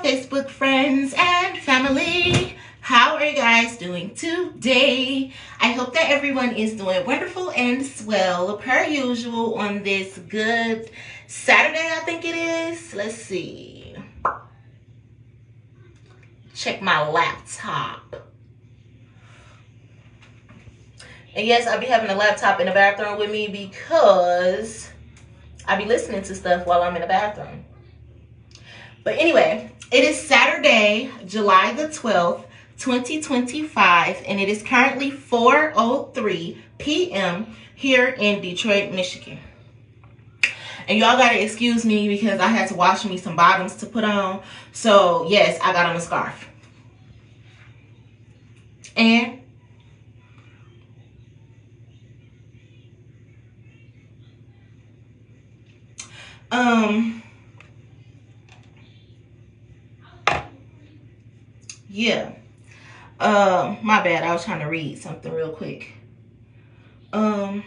Facebook friends and family. How are you guys doing today? I hope that everyone is doing wonderful and swell per usual on this good Saturday, I think it is. Let's see. Check my laptop. And yes, I'll be having a laptop in the bathroom with me because I be listening to stuff while I'm in the bathroom. But anyway, it is Saturday, July the 12th, 2025, and it is currently 4:03 p.m. here in Detroit, Michigan. And y'all gotta excuse me because I had to wash me some bottoms to put on. So yes, I got on a scarf. And yeah. My bad. I was trying to read something real quick. I'm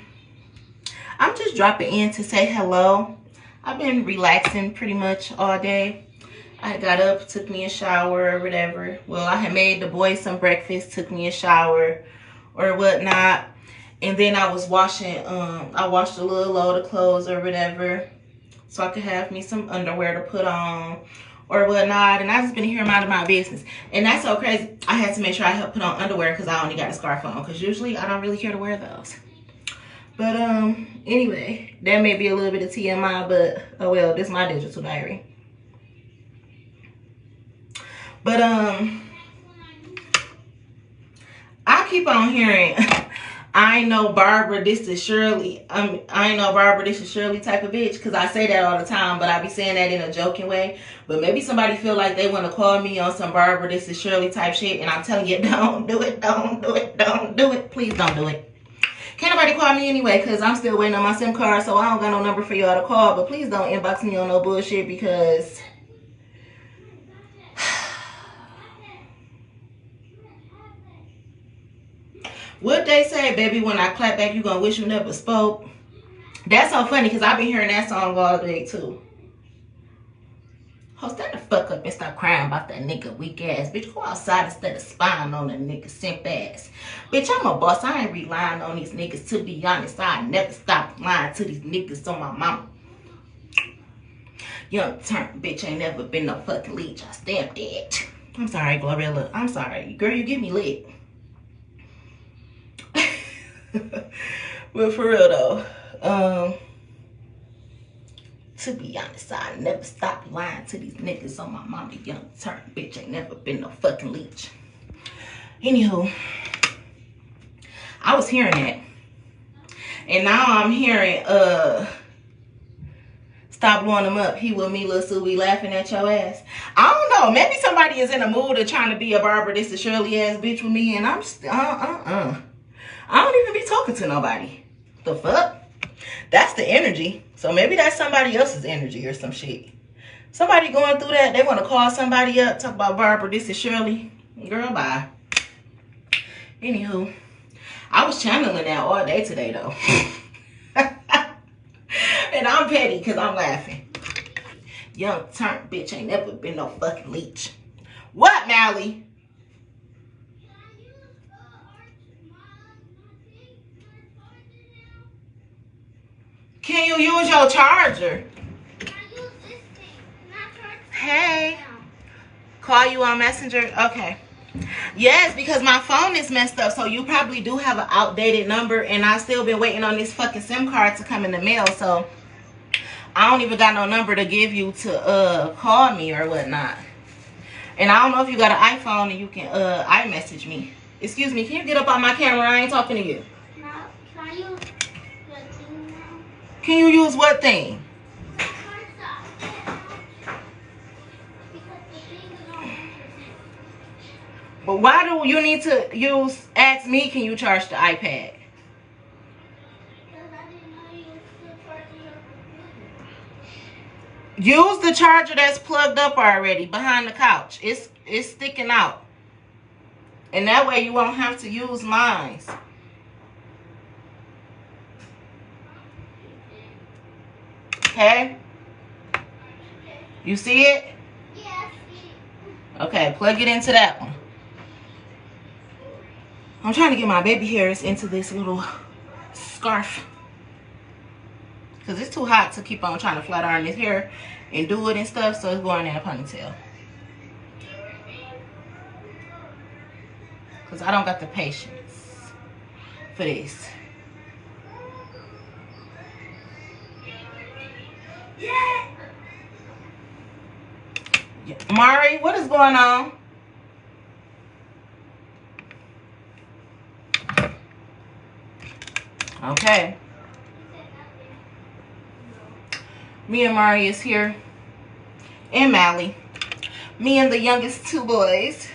just dropping in to say hello. I've been relaxing pretty much all day. I got up, took me a shower or whatever. Well, I had made the boys some breakfast, took me a shower or whatnot. And then I was washing, I washed a little load of clothes or whatever so I could have me some underwear to put on or whatnot. And I just been here minding my business. And that's so crazy. I had to make sure I helped put on underwear because I only got a scarf on. Because usually I don't really care to wear those. But anyway, that may be a little bit of TMI, but oh well, this is my digital diary. But I keep on hearing I ain't no Barbara, this is Shirley. I ain't no Barbara, this is Shirley type of bitch. Because I say that all the time, but I be saying that in a joking way. But maybe somebody feel like they want to call me on some Barbara, this is Shirley type shit. And I'm telling you, don't do it, don't do it, don't do it. Please don't do it. Can't nobody call me anyway because I'm still waiting on my SIM card. So I don't got no number for y'all to call. But please don't inbox me on no bullshit because what they say, baby, when I clap back, you gonna wish you never spoke. That's so funny because I've been hearing that song all day too. Oh, stand the fuck up and stop crying about that nigga weak ass. Bitch, go outside instead of spying on that nigga simp ass. Bitch, I'm a boss. I ain't relying on these niggas. To be honest, I never stop lying to these niggas on my mama. Young turn bitch ain't never been no fucking leech. I stamped it. I'm sorry, Glorilla. I'm sorry. Girl, you get me lit. But for real though, to be honest, I never stop lying to these niggas on my mama. Young turn bitch ain't never been no fucking leech. Anywho, I was hearing that. And now I'm hearing, stop blowing them up. He with me, Lil Suey, laughing at your ass. I don't know. Maybe somebody is in the mood of trying to be a Barbara, this is Shirley ass bitch with me. And I'm I don't even be talking to nobody. The fuck? That's the energy. So maybe that's somebody else's energy or some shit. Somebody going through that, they want to call somebody up, talk about Barbara, this is Shirley. Girl, bye. Anywho, I was channeling that all day today, though. And I'm petty because I'm laughing. Young turn bitch ain't never been no fucking leech. What, Mally? Can you use your charger? Hey. Call you on Messenger? Okay. Yes, because my phone is messed up. So you probably do have an outdated number. And I still been waiting on this fucking SIM card to come in the mail. So I don't even got no number to give you to call me or whatnot. And I don't know if you got an iPhone and you can iMessage me. Excuse me, can you get up on my camera? I ain't talking to you. No, can I use the thing now? Can you use what thing? But why do you need to ask me, can you charge the iPad? Use the charger that's plugged up already behind the couch. It's sticking out. And that way you won't have to use mine. Okay? You see it? Yeah, I see it. Okay, plug it into that one. I'm trying to get my baby hairs into this little scarf, because it's too hot to keep on trying to flat iron this hair and do it and stuff, so it's going in a ponytail. Because I don't got the patience for this. Yeah. Mari, what is going on? Okay. Me and Mari is here. And Mally. Me and the youngest two boys.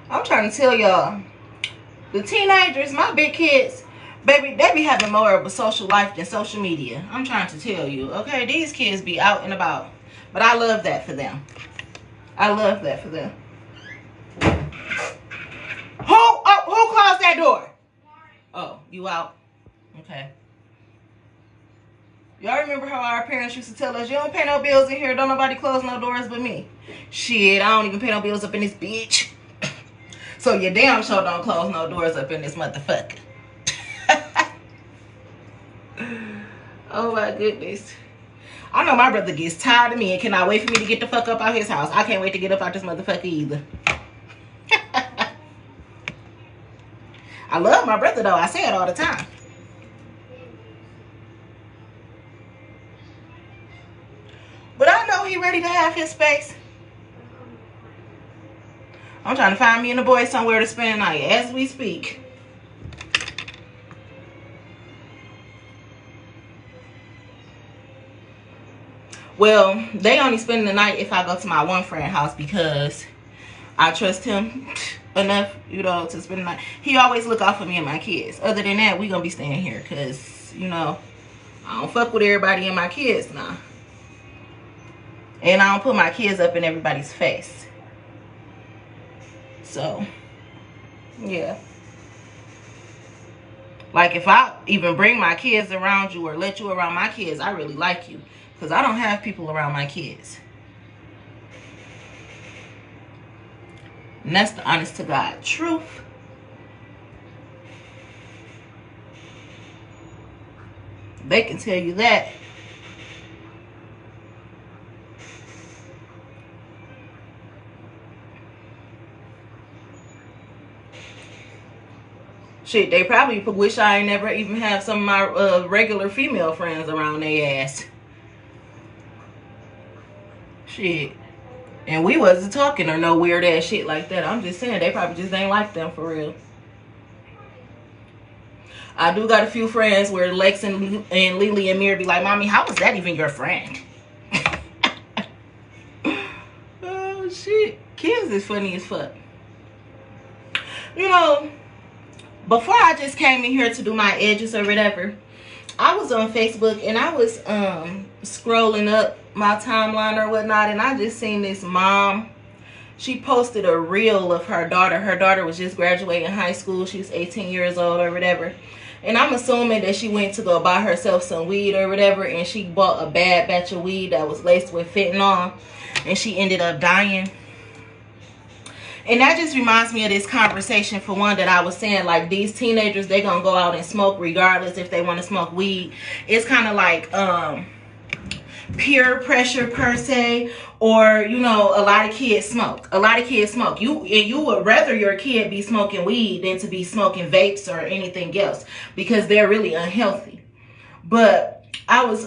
I'm trying to tell y'all. The teenagers, my big kids, baby, they be having more of a social life than social media. I'm trying to tell you. Okay, these kids be out and about. But I love that for them. I love that for them. Who closed that door? Oh, you out? Okay. Y'all remember how our parents used to tell us, you don't pay no bills in here, don't nobody close no doors but me. Shit, I don't even pay no bills up in this bitch. So you damn sure don't close no doors up in this motherfucker. Oh my goodness. I know my brother gets tired of me and cannot wait for me to get the fuck up out his house. I can't wait to get up out this motherfucker either. I love my brother though. I say it all the time. But I know he ready to have his space. I'm trying to find me and the boys somewhere to spend the night as we speak. Well, they only spend the night if I go to my one friend house because I trust him enough, you know, to spend the night. He always look out for me and my kids. Other than that, we gonna be staying here because, you know, I don't fuck with everybody and my kids now. And I don't put my kids up in everybody's face. So, yeah. Like, if I even bring my kids around you or let you around my kids, I really like you. Because I don't have people around my kids. And that's the honest to God truth. They can tell you that. Shit, they probably wish I ain't never even have some of my regular female friends around their ass. Shit. And we wasn't talking or no weird ass shit like that. I'm just saying, they probably just ain't like them for real. I do got a few friends where Lex and Lily and Mir be like, Mommy, how was that even your friend? Oh, shit. Kids is funny as fuck. You know, before I just came in here to do my edges or whatever, I was on Facebook and I was scrolling up my timeline or whatnot, and I just seen this mom. She posted a reel of her daughter. Her daughter was just graduating high school. She was 18 years old or whatever. And I'm assuming that she went to go buy herself some weed or whatever, and she bought a bad batch of weed that was laced with fentanyl, and she ended up dying. And that just reminds me of this conversation, for one, that I was saying, like, these teenagers, they're going to go out and smoke regardless if they want to smoke weed. It's kind of like peer pressure per se, or, you know, a lot of kids smoke. A lot of kids smoke. You would rather your kid be smoking weed than to be smoking vapes or anything else, because they're really unhealthy. But I was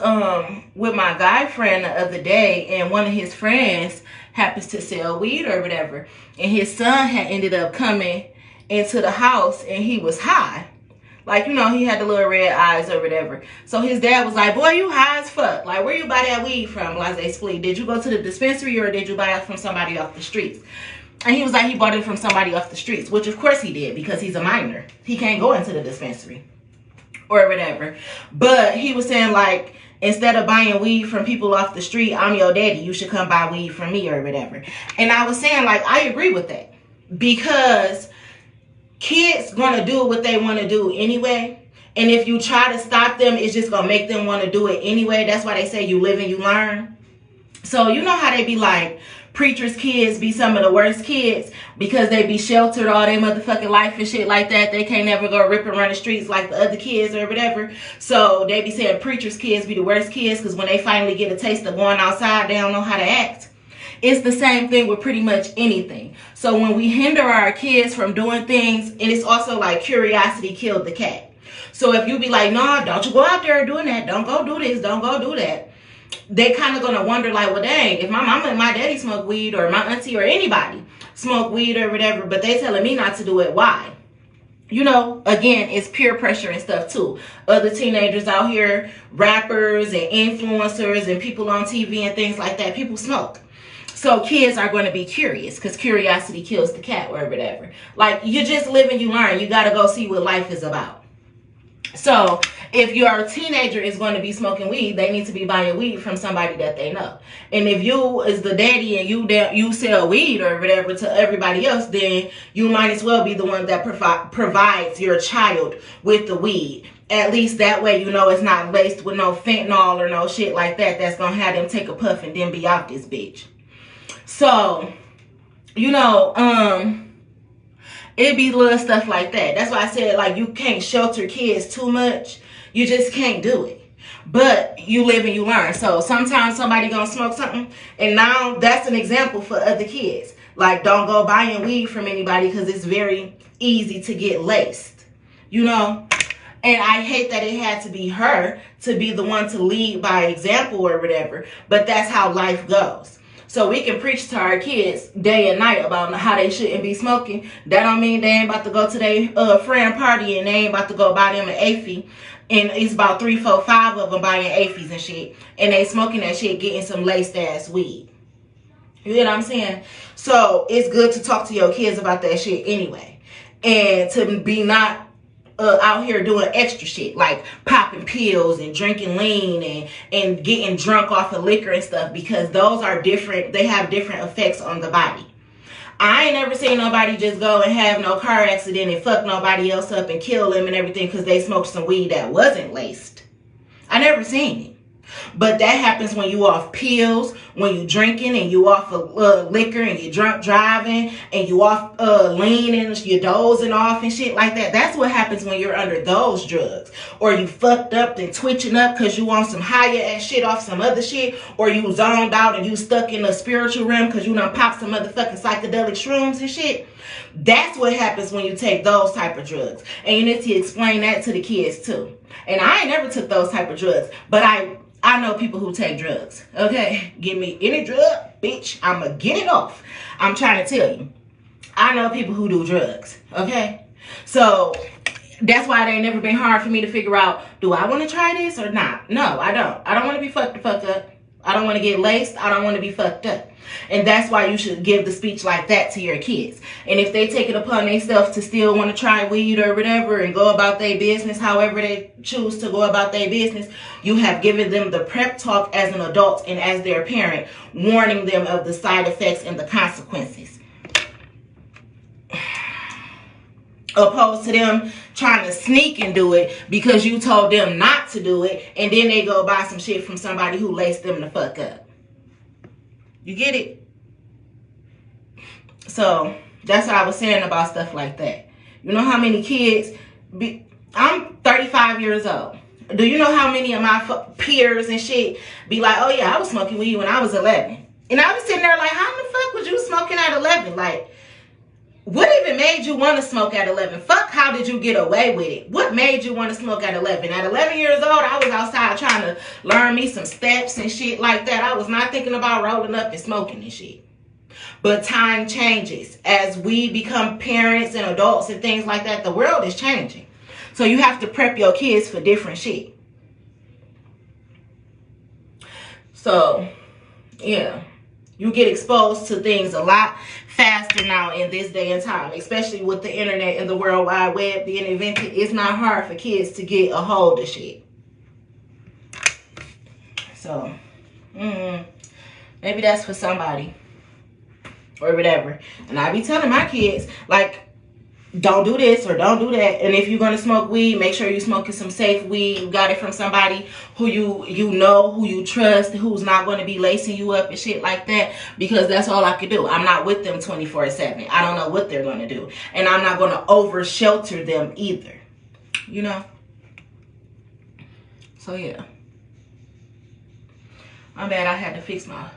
with my guy friend the other day, and one of his friends happens to sell weed or whatever, and his son had ended up coming into the house and he was high. Like, you know, he had the little red eyes or whatever. So his dad was like, boy, you high as fuck. Like, where you buy that weed from, Blase Splee? Did you go to the dispensary or did you buy it from somebody off the streets? And he was like, he bought it from somebody off the streets, which of course he did, because he's a minor. He can't go into the dispensary or whatever. But he was saying, like, instead of buying weed from people off the street, I'm your daddy, you should come buy weed from me or whatever. And I was saying, like, I agree with that, because kids gonna do what they want to do anyway. And if you try to stop them, it's just gonna make them want to do it anyway. That's why they say you live and you learn. So you know how they be like, preachers' kids be some of the worst kids because they be sheltered all their motherfucking life and shit like that. They can't never go rip and run the streets like the other kids or whatever. So they be saying preachers' kids be the worst kids because when they finally get a taste of going outside, they don't know how to act. It's the same thing with pretty much anything. So when we hinder our kids from doing things, and it's also like curiosity killed the cat. So if you be like, no, don't you go out there doing that. Don't go do this. Don't go do that. They kind of going to wonder like, well, dang, if my mama and my daddy smoke weed or my auntie or anybody smoke weed or whatever, but they telling me not to do it, why? You know, again, it's peer pressure and stuff too. Other teenagers out here, rappers and influencers and people on TV and things like that, people smoke. So kids are going to be curious because curiosity kills the cat or whatever. Like, you just live and you learn. You got to go see what life is about. So if your teenager is going to be smoking weed, they need to be buying weed from somebody that they know. And if you is the daddy and you sell weed or whatever to everybody else, then you might as well be the one that provides your child with the weed. At least that way, you know, it's not laced with no fentanyl or no shit like that that's going to have them take a puff and then be out this bitch. So, you know, it be little stuff like that. That's why I said, like, you can't shelter kids too much. You just can't do it. But you live and you learn. So sometimes somebody gonna smoke something, and now that's an example for other kids. Like, don't go buying weed from anybody because it's very easy to get laced. You know? And I hate that it had to be her to be the one to lead by example or whatever. But that's how life goes. So we can preach to our kids day and night about how they shouldn't be smoking. That don't mean they ain't about to go to their friend party and they ain't about to go buy them an AFI. And it's about 3, 4, 5 of them buying AFIs and shit. And they smoking that shit, getting some laced ass weed. You know what I'm saying? So it's good to talk to your kids about that shit anyway. And to be not out here doing extra shit like popping pills and drinking lean and getting drunk off of liquor and stuff, because those are different. They have different effects on the body. I ain't never seen nobody just go and have no car accident and fuck nobody else up and kill them and everything because they smoked some weed that wasn't laced. I never seen it. But that happens when you off pills, when you drinking and you off of liquor and you drunk driving and you off lean and you're dozing off and shit like that. That's what happens when you're under those drugs. Or you fucked up and twitching up because you on some higher ass shit off some other shit. Or you zoned out and you stuck in a spiritual realm because you done popped some motherfucking psychedelic shrooms and shit. That's what happens when you take those type of drugs. And you need to explain that to the kids too. And I ain't never took those type of drugs. But I know people who take drugs. Okay? Give me any drug, bitch, I'ma get it off. I'm trying to tell you. I know people who do drugs. Okay? So that's why it ain't never been hard for me to figure out, do I want to try this or not? No, I don't. I don't want to be fucked the fuck up. I don't want to get laced. I don't want to be fucked up. And that's why you should give the speech like that to your kids. And if they take it upon themselves to still want to try weed or whatever and go about their business, however they choose to go about their business, you have given them the prep talk as an adult and as their parent, warning them of the side effects and the consequences. Opposed to them trying to sneak and do it because you told them not to do it, and then they go buy some shit from somebody who laced them the fuck up. You get it? So that's what I was saying about stuff like that. You know how many kids I'm 35 years old. Do you know how many of my peers and shit be like, oh yeah, I was smoking weed when I was 11. And I was sitting there like, how the fuck was you smoking at 11? Like, what even made you want to smoke at 11? Fuck, how did you get away with it? What made you want to smoke at 11? At 11 years old, I was outside trying to learn me some steps and shit like that. I was not thinking about rolling up and smoking and shit. But time changes. As we become parents and adults and things like that, the world is changing. So you have to prep your kids for different shit. So, yeah. You get exposed to things a lot faster now in this day and time, especially with the internet and the World Wide Web being invented. It's not hard for kids to get a hold of shit. So, maybe that's for somebody or whatever. And I be telling my kids, like, don't do this or don't do that. And if you're gonna smoke weed, make sure you're smoking some safe weed. You got it from somebody who you know, who you trust, who's not going to be lacing you up and shit like that. Because that's all I could do. I'm not with them 24/7. I don't know what they're gonna do, and I'm not gonna over shelter them either. You know. So yeah, my bad. I had to fix my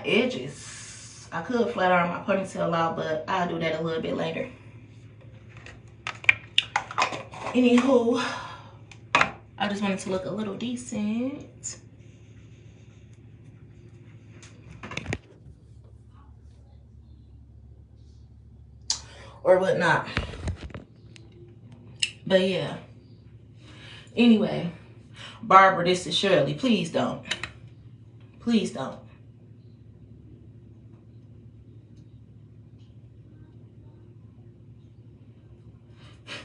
edges. I could flat iron my ponytail out, but I'll do that a little bit later. Anywho, I just wanted to look a little decent. Or whatnot. But yeah. Anyway, Barbara, this is Shirley. Please don't. Please don't.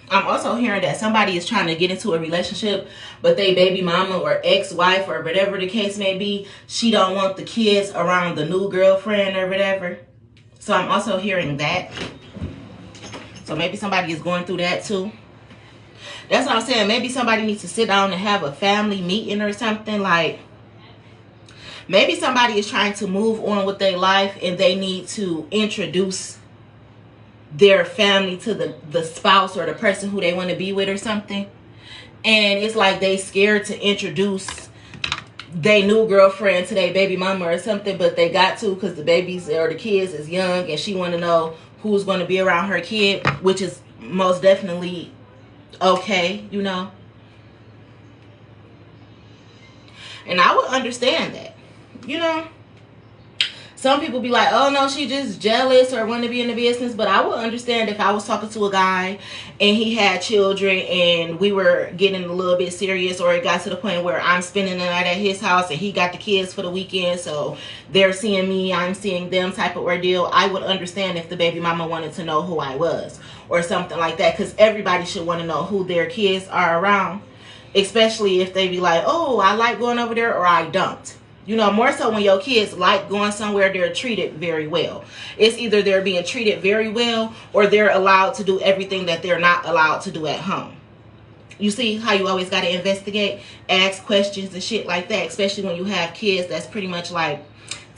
I'm also hearing that somebody is trying to get into a relationship, but they baby mama or ex-wife or whatever the case may be, she don't want the kids around the new girlfriend or whatever. So I'm also hearing that. So maybe somebody is going through that too. That's what I'm saying. Maybe somebody needs to sit down and have a family meeting or something. Like, maybe somebody is trying to move on with their life and they need to introduce their family to the spouse or the person who they want to be with or something. And it's like they scared to introduce their new girlfriend to their baby mama or something, but they got to because the babies or the kids is young and she want to know who's going to be around her kid, which is most definitely okay, you know. And I would understand that, you know. Some people be like, oh no, she just jealous or want to be in the business. But I would understand if I was talking to a guy and he had children and we were getting a little bit serious, or it got to the point where I'm spending the night at his house and he got the kids for the weekend, so they're seeing me, I'm seeing them type of ordeal. I would understand if the baby mama wanted to know who I was or something like that, because everybody should want to know who their kids are around, especially if they be like, oh, I like going over there or I don't. You know, more so when your kids like going somewhere, they're treated very well. It's either they're being treated very well or they're allowed to do everything that they're not allowed to do at home. You see how you always got to investigate, ask questions and shit like that, especially when you have kids that's pretty much like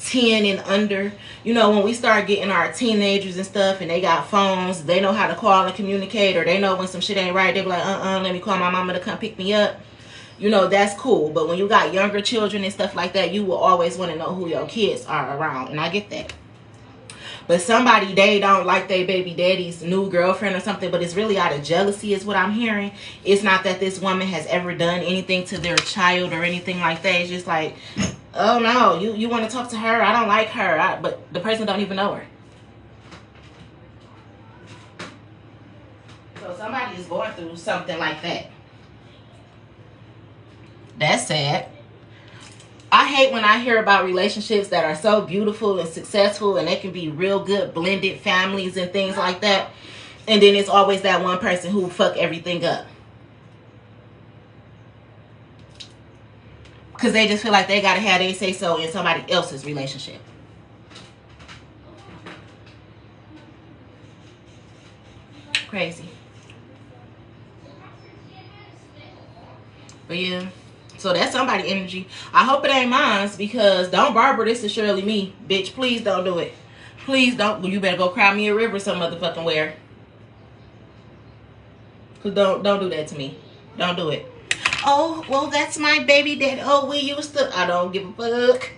10 and under. You know, when we start getting our teenagers and stuff and they got phones, they know how to call and communicate, or they know when some shit ain't right, they be like, let me call my mama to come pick me up. You know, that's cool. But when you got younger children and stuff like that, you will always want to know who your kids are around. And I get that. But somebody, they don't like their baby daddy's new girlfriend or something, but it's really out of jealousy is what I'm hearing. It's not that this woman has ever done anything to their child or anything like that. It's just like, oh no, you want to talk to her? I don't like her. But the person don't even know her. So somebody is going through something like that. That's sad. I hate when I hear about relationships that are so beautiful and successful and they can be real good blended families and things like that. And then it's always that one person who fuck everything up. Because they just feel like they got to have their say so in somebody else's relationship. Crazy. But yeah. So that's somebody energy. I hope it ain't mine, because don't Barbara, this is surely me. Bitch, please don't do it. Please don't. You better go cry me a river some motherfucking where. Cause don't do that to me. Don't do it. Oh, well, that's my baby dad. Oh, we used to. I don't give a fuck.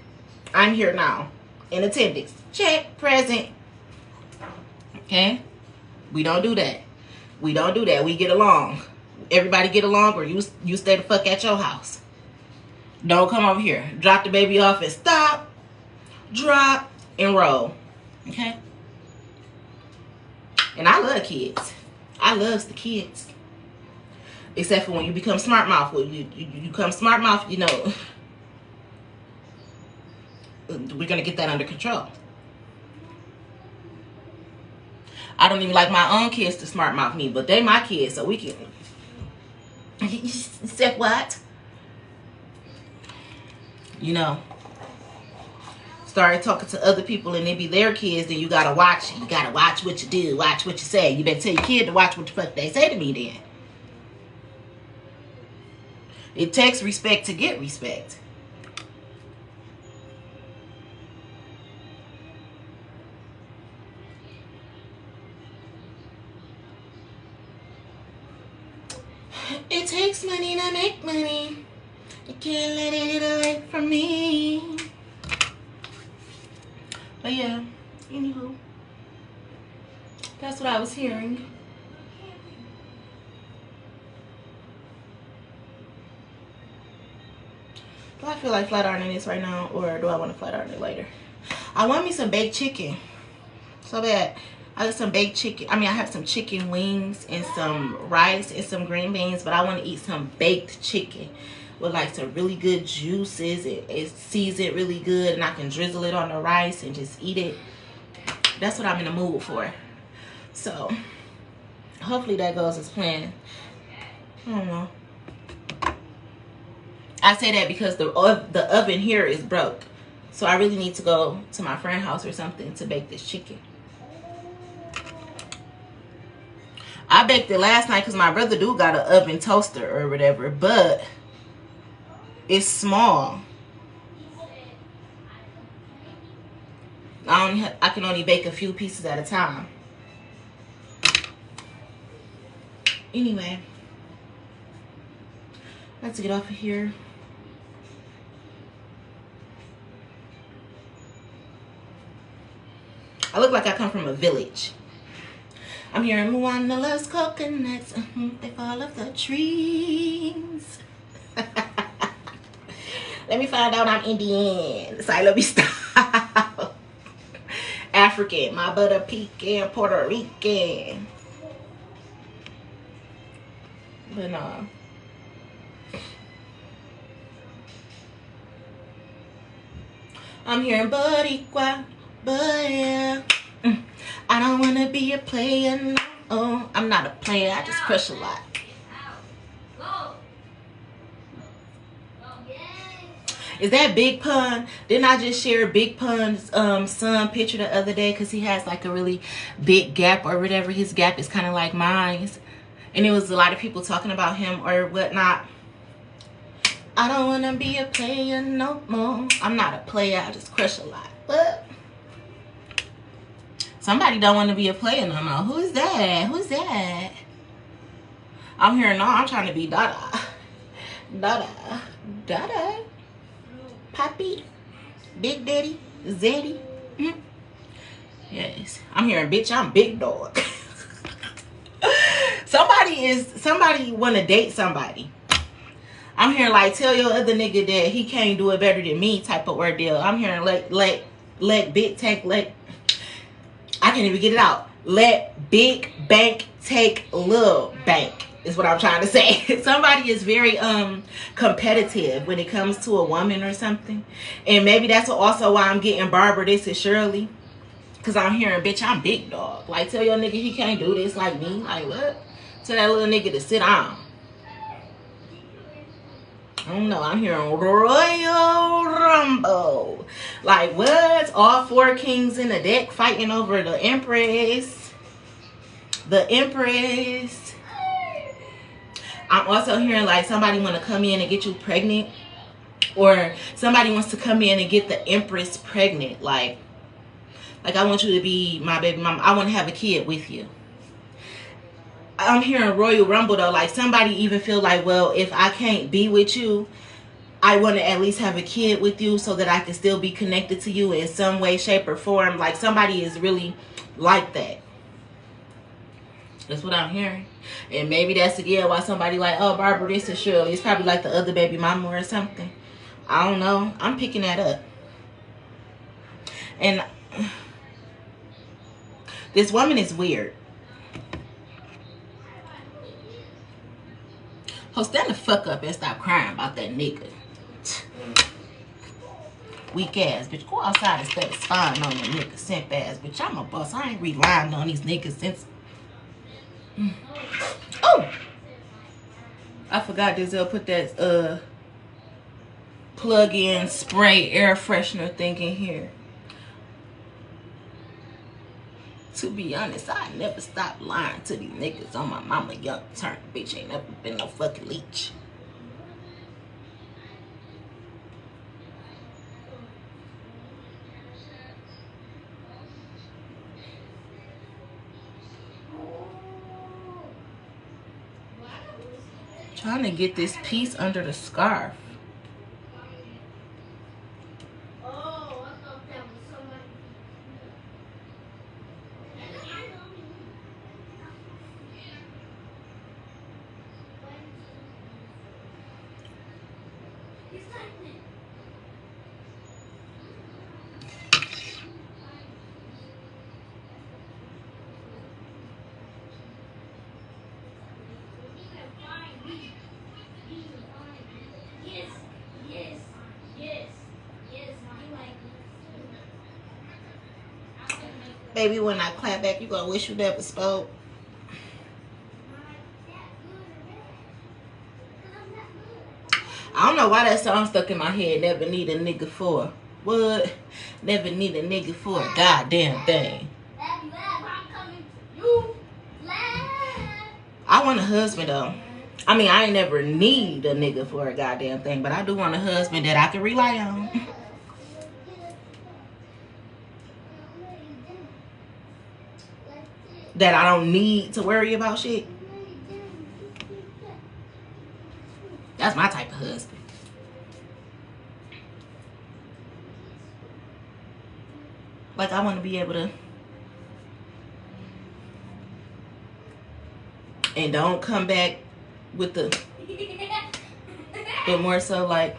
I'm here now. In attendance. Check. Present. Okay? We don't do that. We don't do that. We get along. Everybody get along, or you stay the fuck at your house. Don't come over here. Drop the baby off and stop, drop, and roll. Okay? And I love kids. I loves the kids. Except for when you become smart mouth. When you become smart mouth, you know, we're going to get that under control. I don't even like my own kids to smart mouth me, but they my kids, so we can. You said what? You know. start talking to other people and they be their kids, then you gotta watch it. You gotta watch what you do, watch what you say. You better tell your kid to watch what the fuck they say to me then. It takes respect to get respect. It takes money to make money. You can't let it get away from me. But yeah, anywho, that's what I was hearing. Do I feel like flat ironing this right now, or do I want to flat iron it later? I want me some baked chicken so bad. I got some baked chicken. I mean, I have some chicken wings and some rice and some green beans, but I want to eat some baked chicken with like some really good juices. It seasoned really good, and I can drizzle it on the rice and just eat it. That's what I'm in the mood for. So hopefully that goes as planned. I don't know. I say that because the oven here is broke, so I really need to go to my friend's house or something to bake this chicken. I baked it last night because my brother do got an oven toaster or whatever, but it's small. I can only bake a few pieces at a time. Anyway, let's get off of here. I look like I come from a village. I'm hearing Moana loves coconuts. They fall off the trees. Let me find out I'm Indian. So let me stop. African, my butter pecan, Puerto Rican. But no. I'm hearing Boricua, but yeah. I don't want to be a player, no. I'm not a player, I just crush a lot. Is that Big Pun? Didn't I just share Big Pun's son picture the other day? Because he has like a really big gap or whatever. His gap is kind of like mine. And it was a lot of people talking about him or whatnot. I don't want to be a player no more. I'm not a player, I just crush a lot. But somebody don't want to be a player no more. Who is that? Who's that? I'm hearing, no, I'm trying to be Dada. Dada. Dada. Papi. Big Daddy. Zeddy. Yes. I'm hearing, bitch, I'm big dog. Somebody want to date somebody. I'm hearing like, tell your other nigga that he can't do it better than me type of ordeal. I'm hearing let big take, I can't even get it out. Let big bank take little bank is what I'm trying to say. Somebody is very competitive when it comes to a woman or something. And maybe that's also why I'm getting Barbara this and Shirley. Because I'm hearing, bitch, I'm big dog. Like, tell your nigga he can't do this like me. Like, what? Tell that little nigga to sit down. I don't know. I'm hearing Royal Rumble. Like, what? All four kings in the deck fighting over the Empress. The Empress. I'm also hearing like somebody want to come in and get you pregnant. Or somebody wants to come in and get the Empress pregnant. Like I want you to be my baby mama. I want to have a kid with you. I'm hearing Royal Rumble though. Like somebody even feel like, well, if I can't be with you, I want to at least have a kid with you so that I can still be connected to you in some way, shape, or form. Like somebody is really like that. That's what I'm hearing. And maybe that's again why somebody like, oh, Barbara this and Shirley. It's probably like the other baby mama or something. I don't know. I'm picking that up. And this woman is weird. Oh, stand the fuck up and stop crying about that nigga. Weak ass bitch. Go outside instead of spying on your nigga. Simp ass bitch. I'm a boss. I ain't relying on these niggas since. Oh! I forgot Denzel put that plug-in spray air freshener thing in here. To be honest, I never stopped lying to these niggas on my mama young turn. Bitch ain't never been no fucking leech. Trying to get this piece under the scarf. Baby, when I clap back, you gonna wish you never spoke. I don't know why that song stuck in my head. Never need a nigga for what? Never need a nigga for a goddamn thing. I want a husband though. I mean, I ain't never need a nigga for a goddamn thing, but I do want a husband that I can rely on. That I don't need to worry about shit. That's my type of husband. Like, I want to be able to. And don't come back with the. But more so like.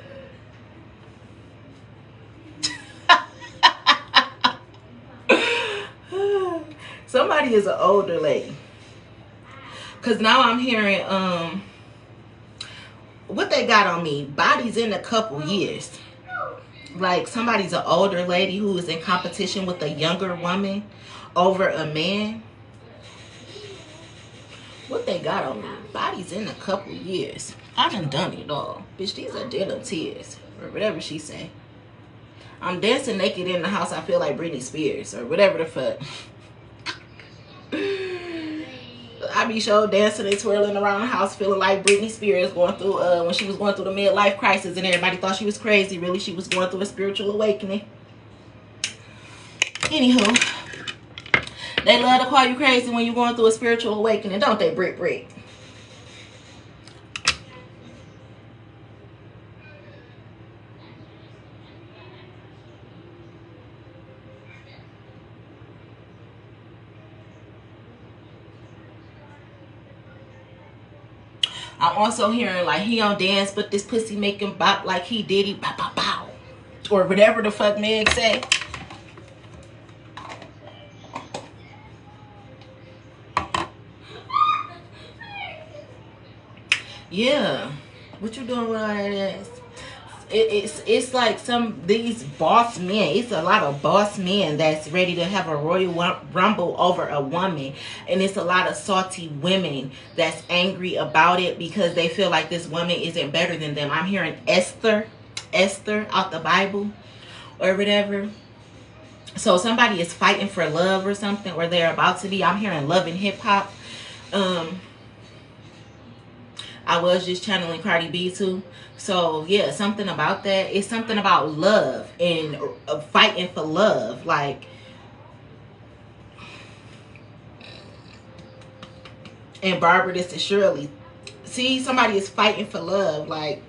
Somebody is an older lady. Because now I'm hearing what they got on me. Bodies in a couple years. Like somebody's an older lady who is in competition with a younger woman over a man. What they got on me? Bodies in a couple years. I done it all. Bitch, these are denim tears. Or whatever she say. I'm dancing naked in the house. I feel like Britney Spears. Or whatever the fuck. I be show dancing and twirling around the house feeling like Britney Spears going through when she was going through the midlife crisis and everybody thought she was crazy. Really, she was going through a spiritual awakening. Anywho, they love to call you crazy when you're going through a spiritual awakening, don't they, Brit? I'm also hearing like he don't dance, but this pussy make him bop like he did he bow bow bow. Or whatever the fuck man say. Yeah. What you doing with all that ass? It's like these boss men. It's a lot of boss men that's ready to have a royal rumble over a woman, and it's a lot of salty women that's angry about it because they feel like this woman isn't better than them. I'm hearing Esther out the Bible or whatever. So somebody is fighting for love or something, or they're about to be. I'm hearing love and hip hop. I was just channeling Cardi B too. So yeah, something about that. It's something about love and fighting for love. Like, and Barbara, this is Shirley. See, somebody is fighting for love. Like,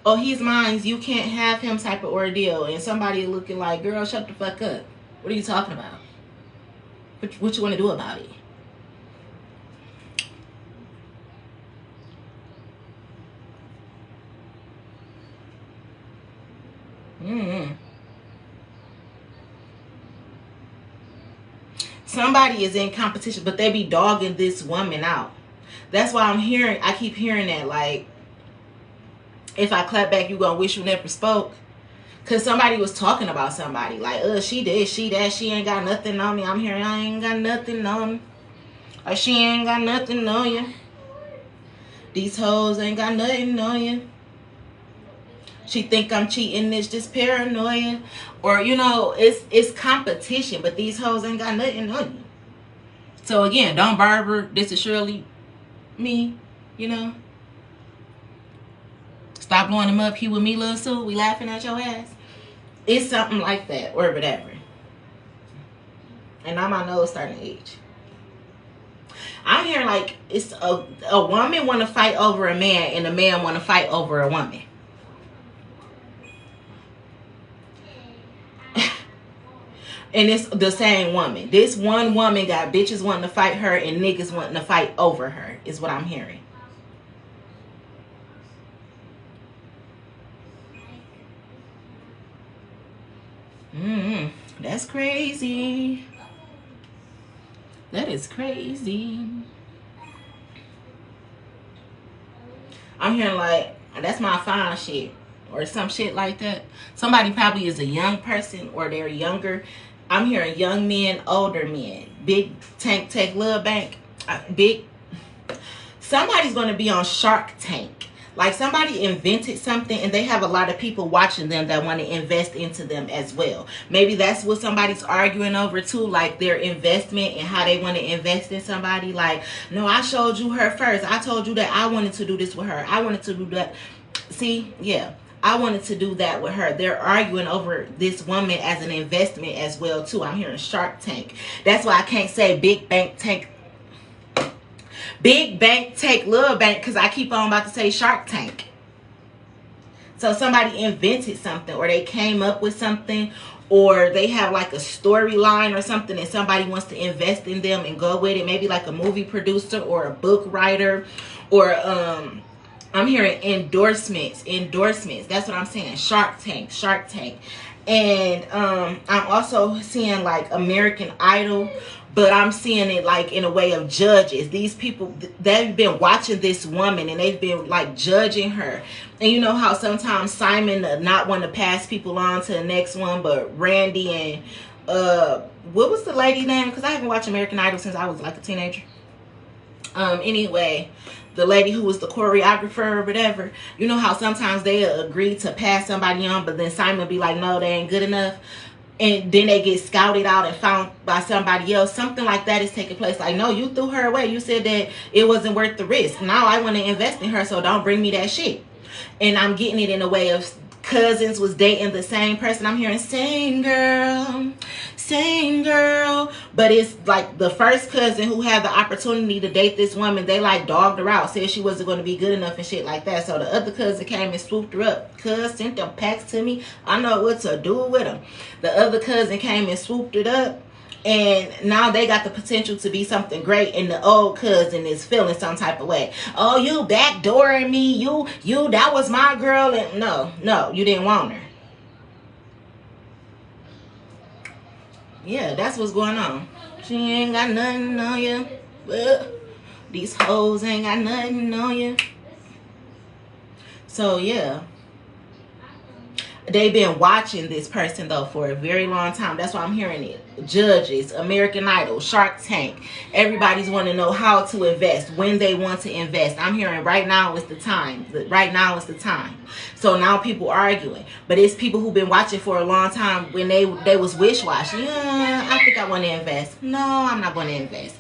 oh, he's mine, you can't have him type of ordeal. And somebody looking like, girl, shut the fuck up. What are you talking about? What you want to do about it? Somebody is in competition, but they be dogging this woman out. That's why I keep hearing that, like, if I clap back, you gonna wish you never spoke. Cause somebody was talking about somebody, like, she did, she that, she ain't got nothing on me. I'm hearing, I ain't got nothing on me. Or she ain't got nothing on you. These hoes ain't got nothing on you. She think I'm cheating. It's just paranoia, or you know, it's competition. But these hoes ain't got nothing on you. So again, don't Barbara. This is Shirley, me. You know, stop blowing him up. He with me, little Sue. We laughing at your ass. It's something like that, or whatever. And now my nose starting to itch. I'm hearing like it's a woman want to fight over a man, and a man want to fight over a woman. And it's the same woman. This one woman got bitches wanting to fight her and niggas wanting to fight over her, is what I'm hearing. That's crazy. That is crazy. I'm hearing like, that's my fine shit. Or some shit like that. Somebody probably is a young person or they're younger. I'm hearing young men, older men. Big Tank Take Lil Bank. Big. Somebody's going to be on Shark Tank. Like somebody invented something and they have a lot of people watching them that want to invest into them as well. Maybe that's what somebody's arguing over too, like their investment and how they want to invest in somebody. Like, no, I showed you her first. I told you that I wanted to do this with her. I wanted to do that. See, yeah. I wanted to do that with her. They're arguing over this woman as an investment as well too. I'm hearing Shark Tank. That's why I can't say Big Bank Tank. Big Bank Take Lil Bank, because I keep on about to say Shark Tank. So somebody invented something, or they came up with something, or they have like a storyline or something and somebody wants to invest in them and go with it. Maybe like a movie producer or a book writer, or I'm hearing endorsements. That's what I'm saying. Shark Tank. And I'm also seeing like American Idol, but I'm seeing it like in a way of judges. These people, they've been watching this woman and they've been like judging her. And you know how sometimes Simon not want to pass people on to the next one, but Randy and what was the lady name? Because I haven't watched American Idol since I was like a teenager. Anyway, the lady who was the choreographer or whatever, you know how sometimes they agree to pass somebody on, but then Simon be like, no, they ain't good enough. And then they get scouted out and found by somebody else. Something like that is taking place. Like, no, you threw her away. You said that it wasn't worth the risk. Now I want to invest in her, so don't bring me that shit. And I'm getting it in a way of cousins was dating the same person. I'm hearing same girl. But it's like the first cousin who had the opportunity to date this woman, they like dogged her out, said she wasn't going to be good enough and shit like that. So the other cousin came and swooped her up. Cuz sent them packs to me. I know what to do with them. The other cousin came and swooped it up. And now they got the potential to be something great, and the old cousin is feeling some type of way. Oh, you backdooring me. You, that was my girl. And no, you didn't want her. Yeah, that's what's going on. She ain't got nothing on you. These hoes ain't got nothing on you. So, yeah. They've been watching this person, though, for a very long time. That's why I'm hearing it. Judges, American Idol, Shark Tank. Everybody's want to know how to invest, when they want to invest. I'm hearing right now is the time. Right now is the time. So now people arguing. But it's people who've been watching for a long time when they was wish-washy. Yeah, I think I want to invest. No, I'm not going to invest.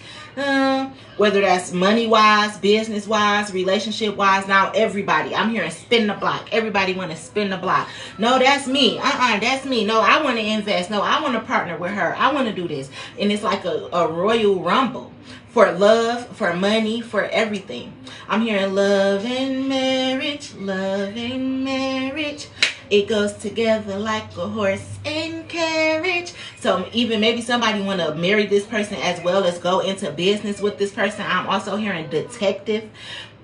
Whether that's money-wise, business-wise, relationship-wise. Now everybody, I'm hearing spin the block. Everybody want to spin the block. No, that's me. That's me. No, I want to invest. No, I want to partner with her. I want to do this. And it's like a royal rumble. For love, for money, for everything. I'm hearing love and marriage, love and marriage. It goes together like a horse and carriage. So even maybe somebody want to marry this person as well as go into business with this person. I'm also hearing detective.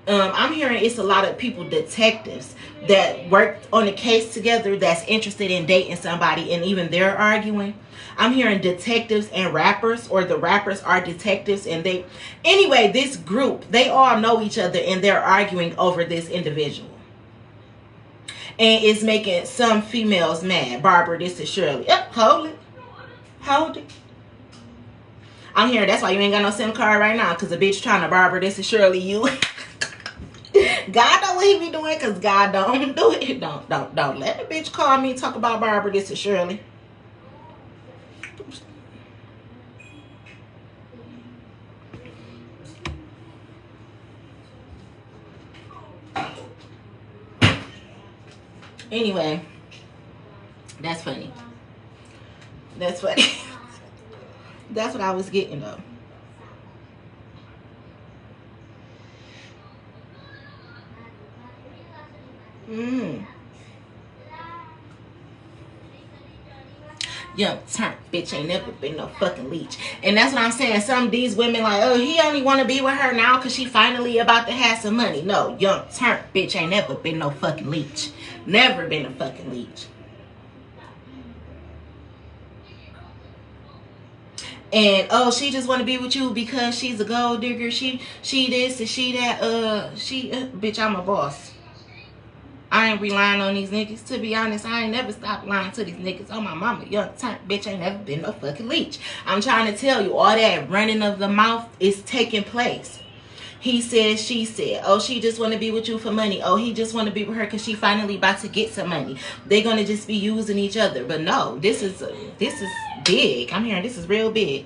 I'm hearing it's a lot of people, detectives, that work on a case together that's interested in dating somebody, and even they're arguing. I'm hearing detectives and rappers, or the rappers are detectives, and anyway, this group, they all know each other and they're arguing over this individual. And it's making some females mad. Barbara, this is Shirley. Yep, hold it. I'm hearing that's why you ain't got no SIM card right now, because the bitch trying to Barbara, this is Shirley, you. God know what he be doing, because God don't do it. Don't let the bitch call me and talk about Barbara. This is Shirley. Anyway, that's funny. That's funny. That's what I was getting though. Young turn bitch ain't never been no fucking leech. And that's what I'm saying. Some of these women like, oh, he only want to be with her now because she finally about to have some money. No, young turn bitch ain't never been no fucking leech. Never been a fucking leech. And oh, she just want to be with you because she's a gold digger. She this and she that. Bitch, I'm a boss. I ain't relying on these niggas. To be honest, I ain't never stopped lying to these niggas. Oh, my mama, young turn bitch ain't never been no fucking leech. I'm trying to tell you, all that running of the mouth is taking place. He said, she said. Oh, she just want to be with you for money. Oh, he just want to be with her because she finally about to get some money. They're going to just be using each other. But no, this is big. I'm hearing this is real big.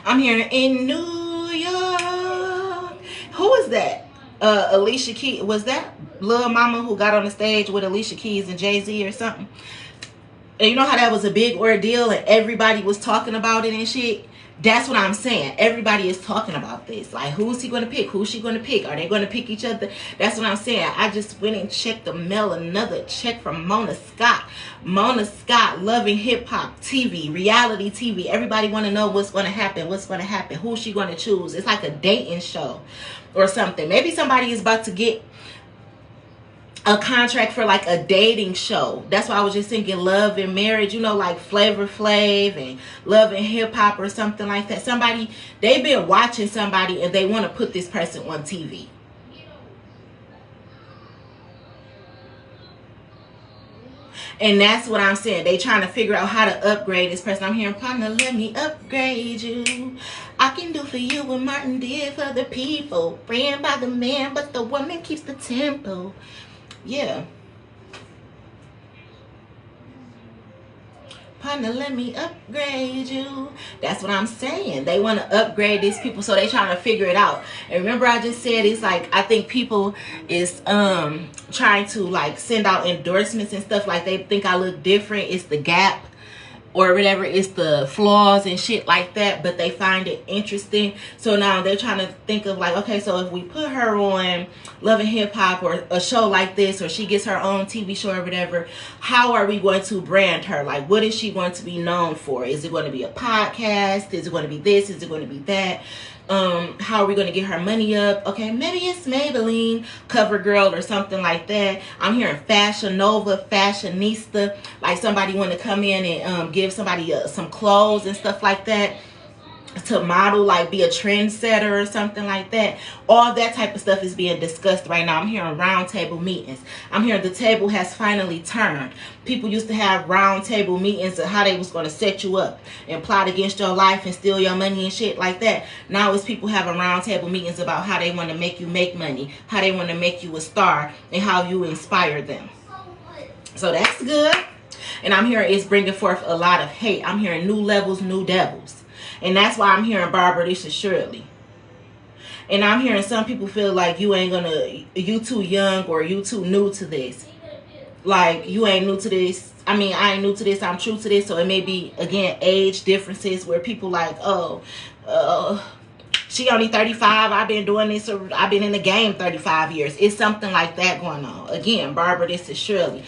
I'm hearing in New York. Who is that? Alicia Keys. Was that Lil Mama who got on the stage with Alicia Keys and Jay-Z or something? And you know how that was a big ordeal and everybody was talking about it and shit? That's what I'm saying. Everybody is talking about this. Like, who's he going to pick? Who's she going to pick? Are they going to pick each other? That's what I'm saying. I just went and checked the mail. Another check from Mona Scott. Mona Scott, Loving Hip Hop TV, reality TV. Everybody want to know what's going to happen. What's going to happen? Who's she going to choose? It's like a dating show or something. Maybe somebody is about to get a contract for like a dating show. That's why I was just thinking Love and Marriage, you know, like Flavor Flav and Love and Hip Hop or something like that. Somebody, they've been watching somebody and they want to put this person on TV. And that's what I'm saying. They trying to figure out how to upgrade this person. I'm hearing, partner, let me upgrade you. I can do for you what Martin did for the people. Ran by the man, but the woman keeps the tempo. Yeah. Partner, let me upgrade you. That's what I'm saying. They want to upgrade these people, so they trying to figure it out. And remember I just said it's like, I think people is trying to like send out endorsements and stuff, like they think I look different. It's the Gap or whatever, it's the flaws and shit like that, but they find it interesting. So now they're trying to think of like, okay, so if we put her on Love and Hip Hop or a show like this, or she gets her own TV show or whatever, how are we going to brand her? Like, what is she going to be known for? Is it going to be a podcast? Is it going to be this? Is it going to be that? How are we going to get her money up? Okay, maybe it's Maybelline, CoverGirl or something like that. I'm hearing Fashion Nova, Fashionista, like somebody want to come in and give somebody some clothes and stuff like that to model, like be a trendsetter or something like that. All that type of stuff is being discussed right now. I'm hearing round table meetings. I'm hearing the table has finally turned. People used to have round table meetings of how they was going to set you up and plot against your life and steal your money and shit like that. Now it's people having round table meetings about how they want to make you make money, how they want to make you a star, and how you inspire them. So that's good. And I'm hearing it's bringing forth a lot of hate. I'm hearing new levels, new devils. And that's why I'm hearing, Barbara, this is Shirley. And I'm hearing some people feel like you too young or you too new to this. Like, you ain't new to this. I mean, I ain't new to this. I'm true to this. So it may be, again, age differences where people like, oh, she only 35. I've been doing this. Or I've been in the game 35 years. It's something like that going on. Again, Barbara, this is Shirley.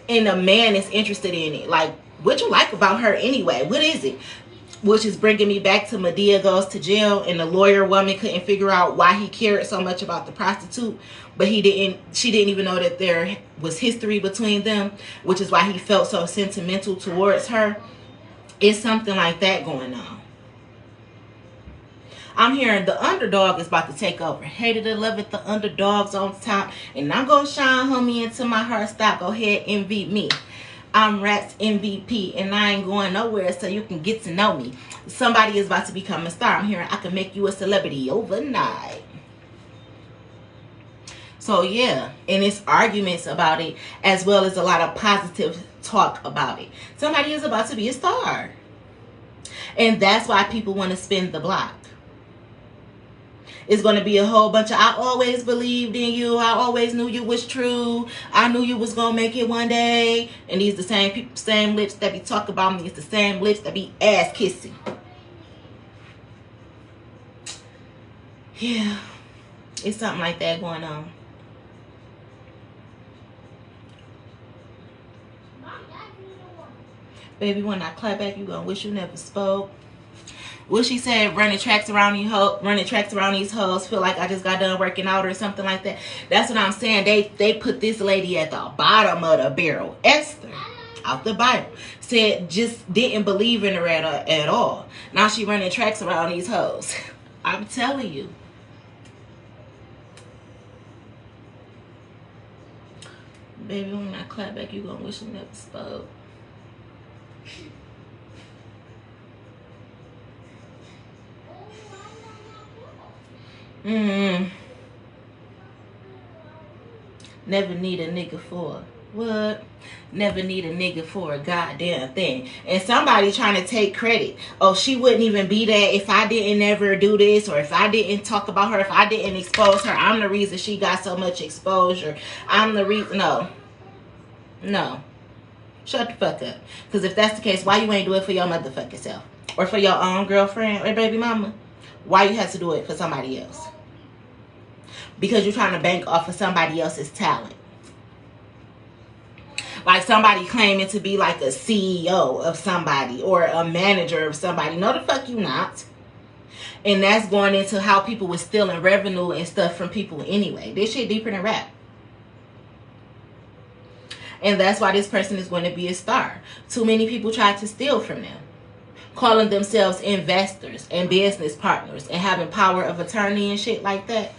And a man is interested in it. Like, what you like about her anyway? What is it? Which is bringing me back to Madea Goes to Jail, and the lawyer woman couldn't figure out why he cared so much about the prostitute, but she didn't even know that there was history between them, which is why he felt so sentimental towards her. It's something like that going on. I'm hearing the underdog is about to take over. Hated to love it, the underdog's on top, and I'm gonna shine homie into my heart stop. Go ahead, envy me. I'm Rat's MVP and I ain't going nowhere, so you can get to know me. Somebody is about to become a star. I'm hearing I can make you a celebrity overnight. So yeah, and it's arguments about it as well as a lot of positive talk about it. Somebody is about to be a star. And that's why people want to spin the block. It's going to be a whole bunch of, I always believed in you. I always knew you was true. I knew you was going to make it one day. And these the same people, same lips that be talking about me. It's the same lips that be ass kissing. Yeah. It's something like that going on. Baby, when I clap back, you gonna wish you never spoke. What she said, running tracks around these hoes, feel like I just got done working out or something like that. That's what I'm saying. They put this lady at the bottom of the barrel. Esther, out the Bible, said just didn't believe in her at all. Now she running tracks around these hoes. I'm telling you. Baby, when I clap back, you gonna wish you never spoke. Never need a nigga for what? Never need a nigga for a goddamn thing. And somebody trying to take credit. Oh, she wouldn't even be there if I didn't ever do this, or if I didn't talk about her, if I didn't expose her. I'm the reason she got so much exposure. I'm the reason. No. Shut the fuck up. Because if that's the case, why you ain't do it for your motherfucking self? Or for your own girlfriend or baby mama? Why you have to do it for somebody else? Because you're trying to bank off of somebody else's talent. Like somebody claiming to be like a CEO of somebody or a manager of somebody. No, the fuck you not. And that's going into how people were stealing revenue and stuff from people anyway. This shit deeper than rap. And that's why this person is going to be a star. Too many people tried to steal from them. Calling themselves investors and business partners and having power of attorney and shit like that.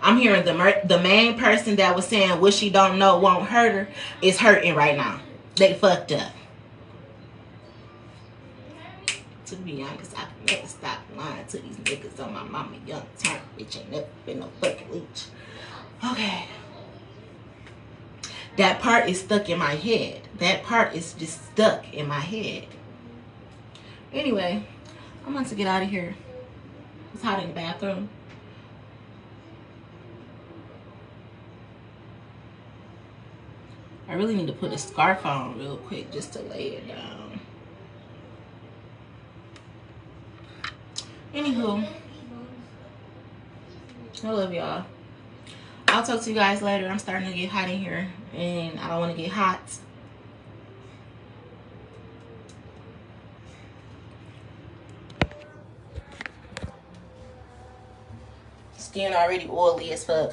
I'm hearing the main person that was saying what she don't know won't hurt her is hurting right now. They fucked up. To be honest, I can never stop lying to these niggas on my mama young turn. Bitch ain't never been no fucking leech. Okay. That part is stuck in my head. That part is just stuck in my head. Anyway, I'm about to get out of here. It's hot in the bathroom. I really need to put a scarf on real quick just to lay it down. Anywho, I love y'all. I'll talk to you guys later. I'm starting to get hot in here and I don't want to get hot. Skin already oily as fuck.